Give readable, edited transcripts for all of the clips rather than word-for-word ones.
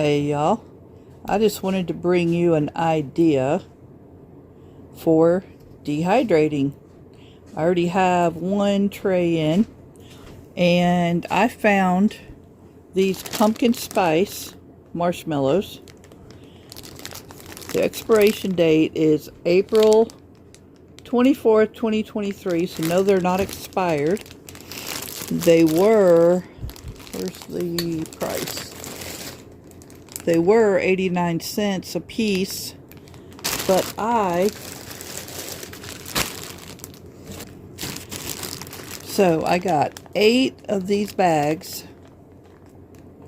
Hey y'all, I just wanted to bring you an idea for dehydrating. I already have one tray in, and I found these pumpkin spice marshmallows. The expiration date is April 24th, 2023, so no, they're not expired. They were, where's the price? They were 89 cents a piece, but I got 8 of these bags,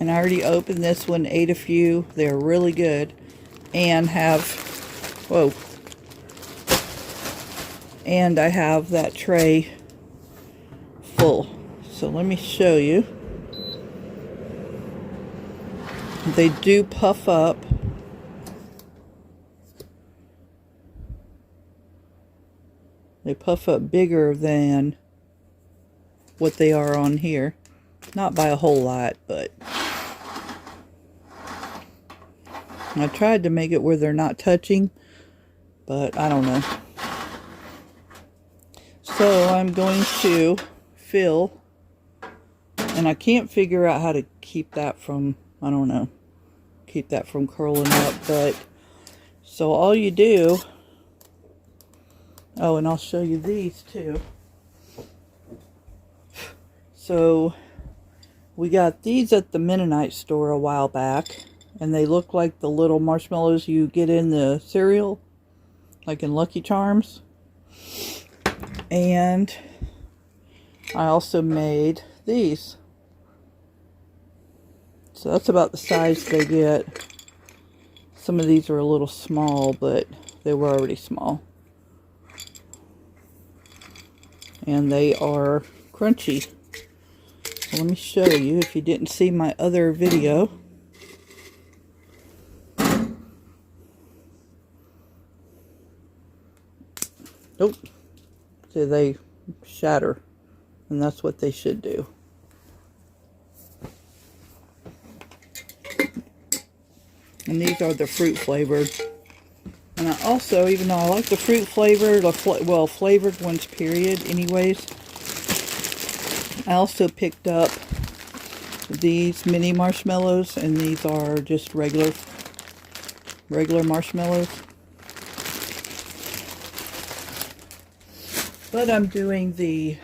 and I already opened this one, ate a few. They're really good, and and I have that tray full. So let me show you. They do puff up. They puff up bigger than what they are on here. Not by a whole lot, but I tried to make it where they're not touching, but I don't know. So I'm going to fill, and I can't figure out how to keep that from, I don't know, keep that from curling up, but so all you do, oh, and I'll show you these too. So we got these at the Mennonite store a while back, and they look like the little marshmallows you get in the cereal, like in Lucky Charms. And I also made these. So that's about the size they get. Some of these are a little small, but they were already small. And they are crunchy. So let me show you if you didn't see my other video. Nope. So they shatter. And that's what they should do. And these are the fruit flavored. And I also, even though I like the fruit flavored, or flavored ones period anyways, I also picked up these mini marshmallows, and these are just regular marshmallows. But I'm doing the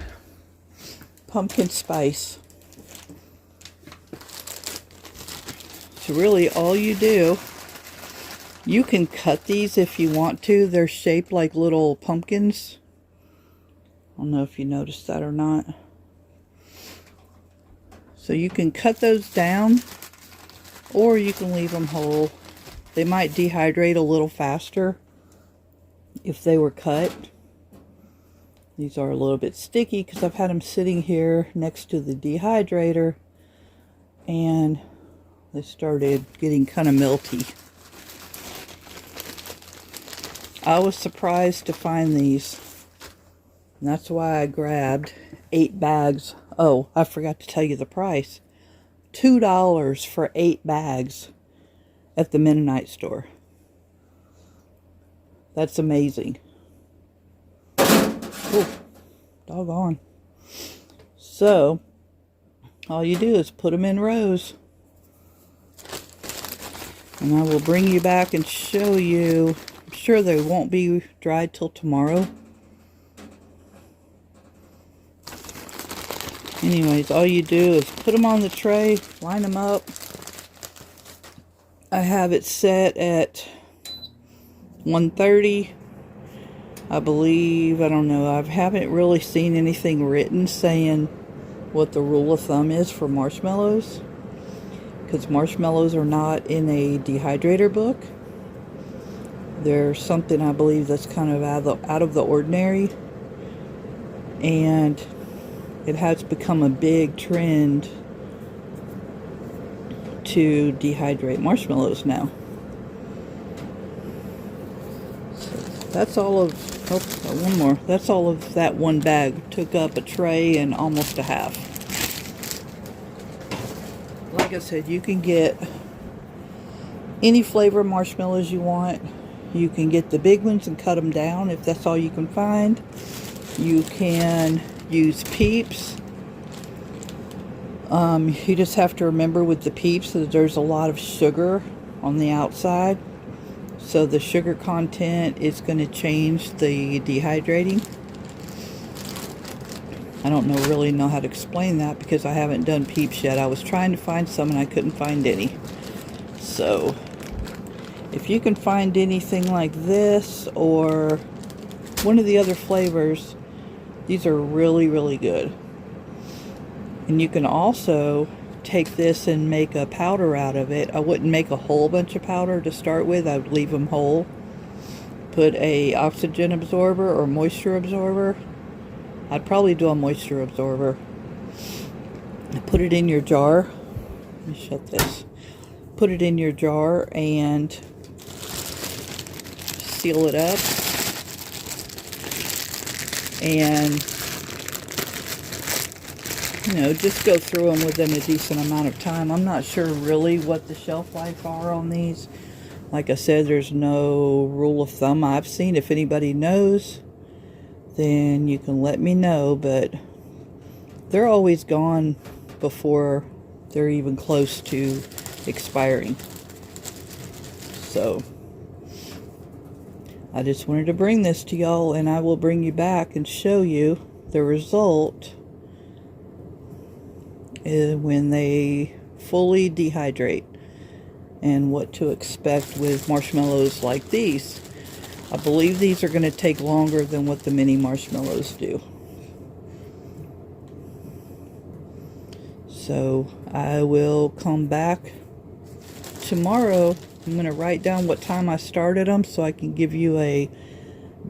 pumpkin spice. So really all you do, you can cut these if you want to. They're shaped like little pumpkins. I don't know if you noticed that or not. So you can cut those down, or you can leave them whole. They might dehydrate a little faster if they were cut. These are a little bit sticky because I've had them sitting here next to the dehydrator, and they started getting kind of melty. I was surprised to find these, and that's why I grabbed 8 bags. Oh, I forgot to tell you the price. $2 for 8 bags at the Mennonite store. That's amazing. Oh, doggone. So, all you do is put them in rows. And I will bring you back and show you. I'm sure they won't be dried till tomorrow. Anyways, all you do is put them on the tray, line them up. I have it set at 130. I believe, I don't know, I haven't really seen anything written saying what the rule of thumb is for marshmallows, because marshmallows are not in a dehydrator book. They're something, I believe, that's kind of out of the ordinary, and it has become a big trend to dehydrate marshmallows now. So that's all of, oh, one more. That's all of that one bag. Took up a tray and almost a half. Like I said, you can get any flavor marshmallows you want. You can get the big ones and cut them down if that's all you can find. You can use Peeps. You just have to remember with the Peeps that there's a lot of sugar on the outside. So the sugar content is going to change the dehydrating. I don't really know how to explain that because I haven't done Peeps yet. I was trying to find some and I couldn't find any. So if you can find anything like this or one of the other flavors, these are really, really good. And you can also take this and make a powder out of it. I wouldn't make a whole bunch of powder to start with. I would leave them whole. Put a oxygen absorber or moisture absorber. I'd probably do a moisture absorber. Put it in your jar. Let me shut this. Put it in your jar and seal it up. And just go through them within a decent amount of time. I'm not sure really what the shelf life are on these. Like I said, there's no rule of thumb I've seen. If anybody knows, then you can let me know. But they're always gone before they're even close to expiring. So I just wanted to bring this to y'all, and I will bring you back and show you the result when they fully dehydrate and what to expect with marshmallows like these. I believe these are going to take longer than what the mini marshmallows do. So I will come back tomorrow. I'm going to write down what time I started them so I can give you a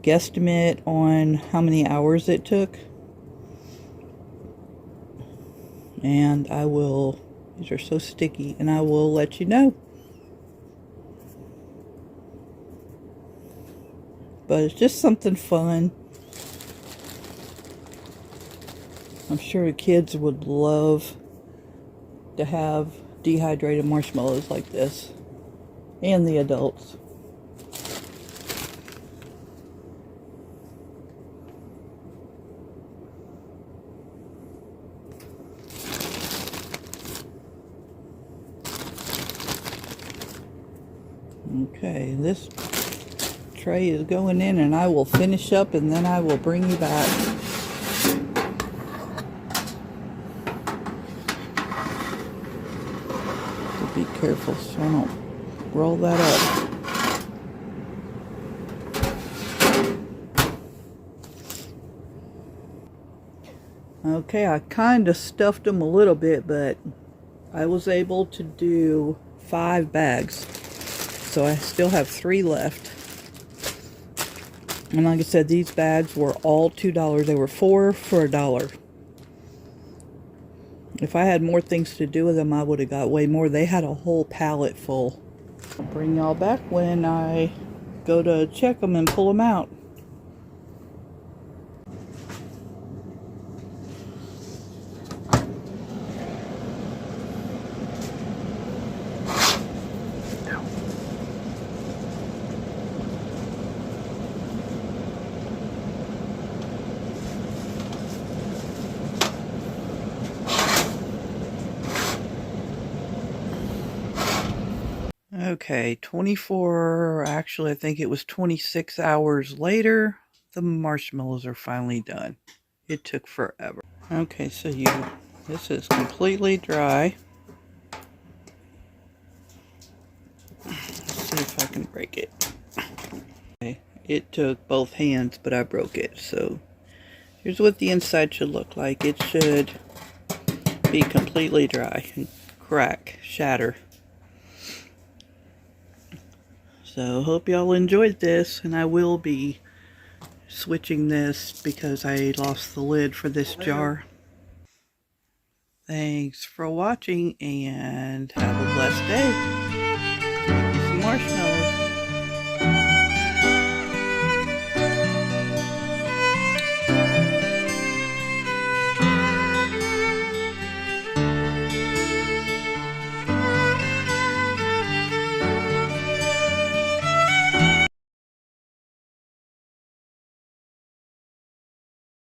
guesstimate on how many hours it took. And I will, these are so sticky, and I will let you know. But it's just something fun. I'm sure the kids would love to have dehydrated marshmallows like this. And the adults. Okay, this tray is going in, and I will finish up and then I will bring you back. So be careful so I don't roll that up. Okay, I kind of stuffed them a little bit, but I was able to do 5 bags. So I still have 3 left. And like I said, these bags were all $2. They were 4 for $1. If I had more things to do with them, I would have got way more. They had a whole pallet full. I'll bring y'all back when I go to check them and pull them out. Okay, 24, actually I think it was 26 hours later, the marshmallows are finally done. It took forever. Okay, so this is completely dry. Let's see if I can break it. Okay, it took both hands, but I broke it. So here's what the inside should look like. It should be completely dry and crack, shatter. So hope y'all enjoyed this, and I will be switching this because I lost the lid for this jar. Thanks for watching, and have a blessed day. Make you some marshmallows.